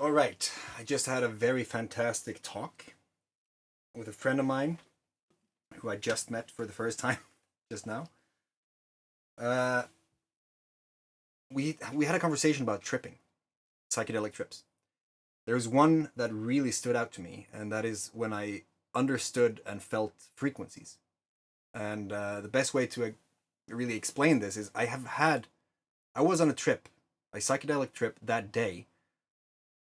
All right, I just had a very fantastic talk with a friend of mine who I just met for the first time just now. Uh, we had a conversation about tripping, psychedelic trips. There's one that really stood out to me, and that is when I understood and felt frequencies. And the best way to really explain this is I was on a trip, a psychedelic trip that day,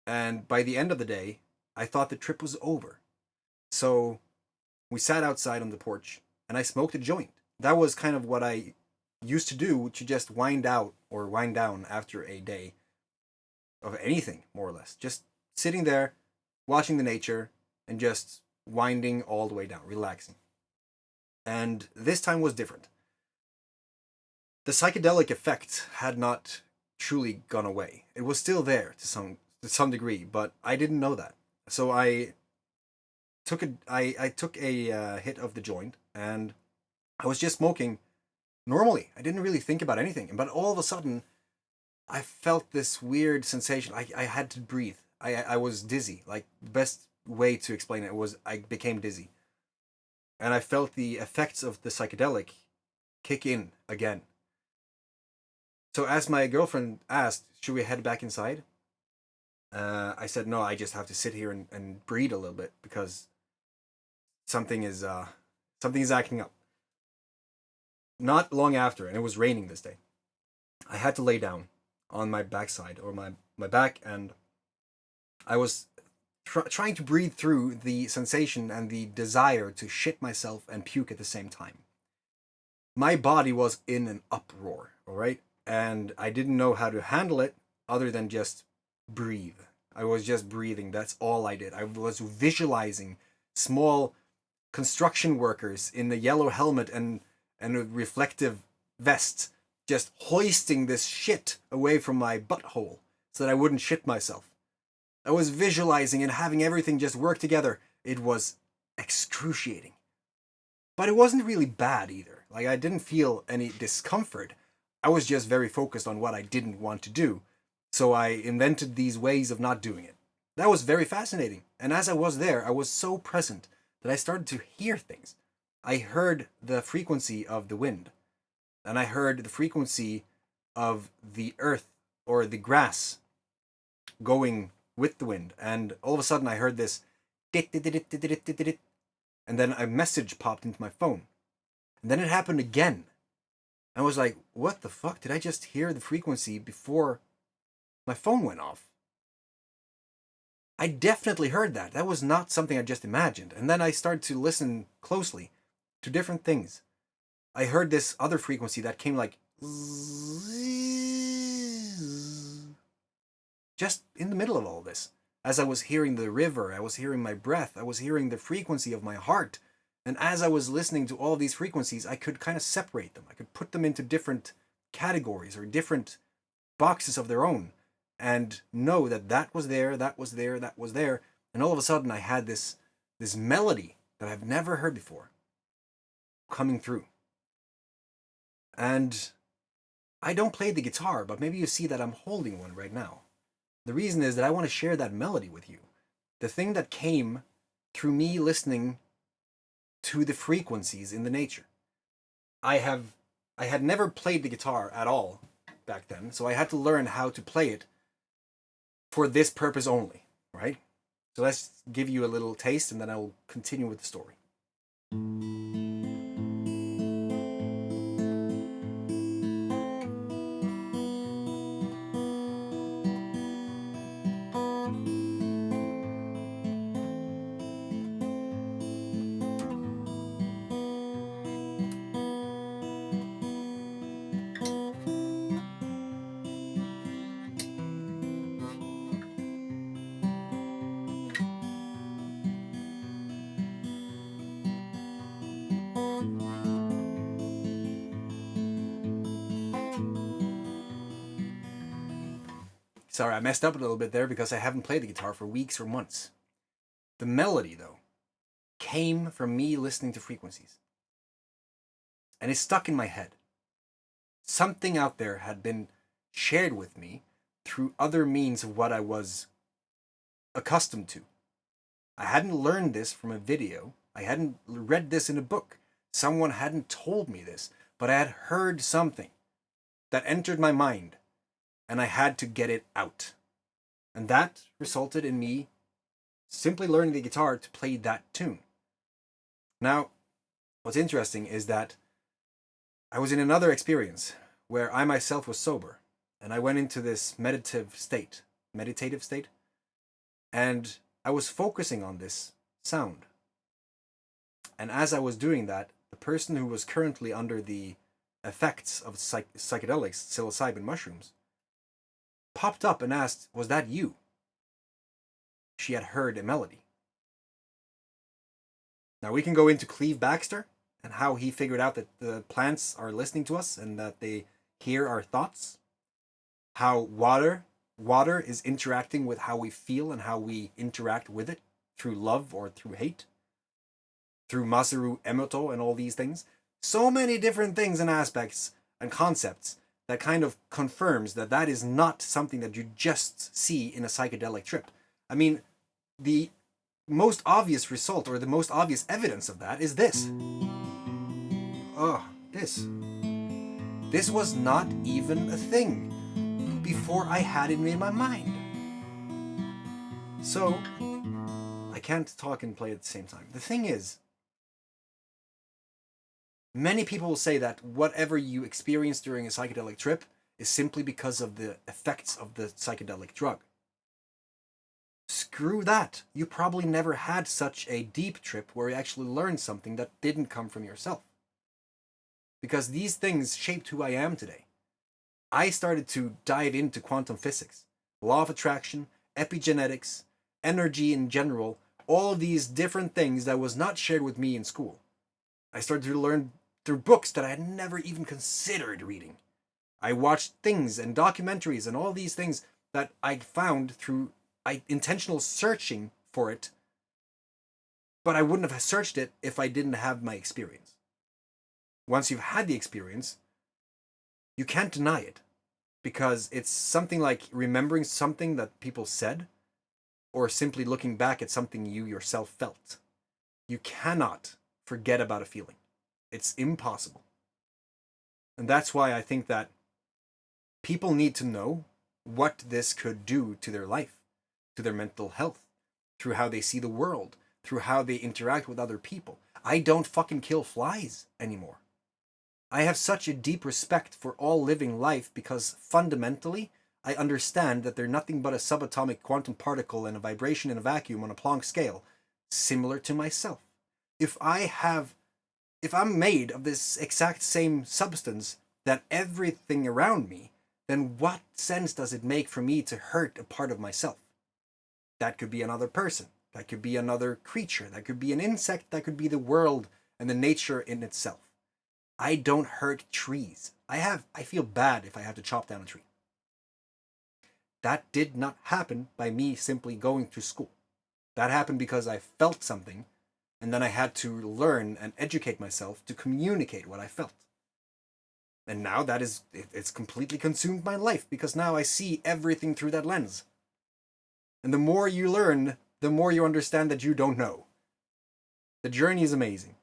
and by the end of the day, I thought the trip was over. So we sat outside on the porch and I smoked a joint. That was kind of what I used to do to just wind out or wind down after a day of anything, more or less. Just sitting there, watching the nature, and just winding all the way down, relaxing. And this time was different. The psychedelic effect had not truly gone away. It was still there to some degree, but I didn't know that. So I took a hit of the joint, and I was just smoking normally. I didn't really think about anything, but all of a sudden, I felt this weird sensation. I had to breathe. I was dizzy. Like the best way to explain it was I became dizzy, and I felt the effects of the psychedelic kick in again. So as my girlfriend asked, "Should we head back inside?" I said, "No, I just have to sit here and breathe a little bit because something is uh, something is acting up." Not long after, and it was raining this day, I had to lay down on my backside or my back, and I was trying to breathe through the sensation and the desire to shit myself and puke at the same time. My body was in an uproar, all right? And I didn't know how to handle it other than just breathe. I was just breathing. That's all I did. I was visualizing small construction workers in a yellow helmet and a reflective vest just hoisting this shit away from my butthole so that I wouldn't shit myself. I was visualizing and having everything just work together. It was excruciating. But it wasn't really bad either. Like, I didn't feel any discomfort. I was just very focused on what I didn't want to do. So I invented these ways of not doing it. That was very fascinating. And as I was there, I was so present that I started to hear things. I heard the frequency of the wind, and I heard the frequency of the earth or the grass going with the wind. And all of a sudden, I heard this, and then a message popped into my phone. And then it happened again. I was like, what the fuck? Did I just hear the frequency before my phone went off? I definitely heard that. That was not something I just imagined. And then I started to listen closely to different things. I heard this other frequency that came like just in the middle of all this. As I was hearing the river, I was hearing my breath, I was hearing the frequency of my heart. And as I was listening to all of these frequencies, I could kind of separate them. I could put them into different categories or different boxes of their own and know that that was there, that was there, that was there. And all of a sudden I had this melody that I've never heard before coming through. And I don't play the guitar, but maybe you see that I'm holding one right now. The reason is that I want to share that melody with you. The thing that came through me listening to the frequencies in the nature. I have I had never played the guitar at all back then, so I had to learn how to play it for this purpose only, right? So let's give you a little taste and then I will continue with the story. Sorry, I messed up a little bit there because I haven't played the guitar for weeks or months. The melody, though, came from me listening to frequencies. And it stuck in my head. Something out there had been shared with me through other means of what I was accustomed to. I hadn't learned this from a video. I hadn't read this in a book. Someone hadn't told me this, but I had heard something that entered my mind, and I had to get it out. And that resulted in me simply learning the guitar to play that tune. Now, what's interesting is that I was in another experience where I myself was sober, and I went into this meditative state, and I was focusing on this sound. And as I was doing that, the person who was currently under the effects of psychedelics, psilocybin mushrooms, popped up and asked, "Was that you?" She had heard a melody. Now we can go into Cleve Baxter and how he figured out that the plants are listening to us and that they hear our thoughts. How water is interacting with how we feel and how we interact with it through love or through hate. Through Masaru Emoto and all these things. So many different things and aspects and concepts that kind of confirms that that is not something that you just see in a psychedelic trip. I mean, the most obvious result or the most obvious evidence of that is this. Oh, this. This was not even a thing before I had it in my mind. So, I can't talk and play at the same time. The thing is, many people will say that whatever you experience during a psychedelic trip is simply because of the effects of the psychedelic drug. Screw that. You probably never had such a deep trip where you actually learned something that didn't come from yourself. Because these things shaped who I am today. I started to dive into quantum physics, law of attraction, epigenetics, energy in general, all of these different things that was not shared with me in school. I started to learn through books that I had never even considered reading. I watched things and documentaries and all these things that I found through intentional searching for it, but I wouldn't have searched it if I didn't have my experience. Once you've had the experience, you can't deny it, because it's something like remembering something that people said, or simply looking back at something you yourself felt. You cannot forget about a feeling. It's impossible. And that's why I think that people need to know what this could do to their life, to their mental health, through how they see the world, through how they interact with other people. I don't fucking kill flies anymore. I have such a deep respect for all living life because fundamentally, I understand that they're nothing but a subatomic quantum particle and a vibration in a vacuum on a Planck scale, similar to myself. If I'm made of this exact same substance that everything around me, then what sense does it make for me to hurt a part of myself? That could be another person. That could be another creature. That could be an insect. That could be the world and the nature in itself. I don't hurt trees. I feel bad if I have to chop down a tree. That did not happen by me simply going to school. That happened because I felt something, and then I had to learn and educate myself to communicate what I felt. And now it's completely consumed my life, because now I see everything through that lens. And the more you learn, the more you understand that you don't know. The journey is amazing.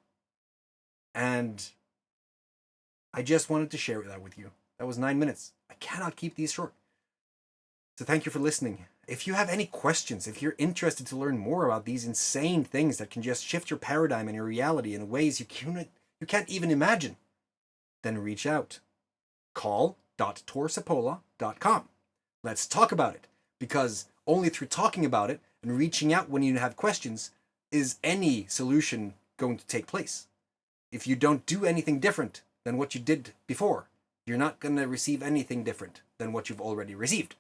And I just wanted to share that with you. That was 9 minutes. I cannot keep these short. So thank you for listening. If you have any questions, if you're interested to learn more about these insane things that can just shift your paradigm and your reality in ways you can't even imagine, then reach out. call.torseppola.com. Let's talk about it, because only through talking about it and reaching out when you have questions is any solution going to take place. If you don't do anything different than what you did before, you're not going to receive anything different than what you've already received.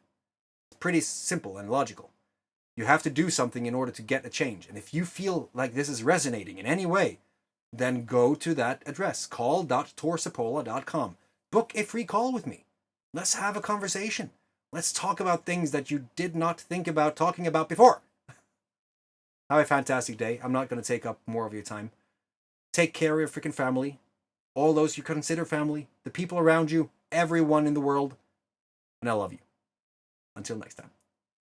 It's pretty simple and logical. You have to do something in order to get a change. And if you feel like this is resonating in any way, then go to that address, call.torseppola.com. Book a free call with me. Let's have a conversation. Let's talk about things that you did not think about talking about before. Have a fantastic day. I'm not going to take up more of your time. Take care of your freaking family. All those you consider family. The people around you. Everyone in the world. And I love you. Until next time.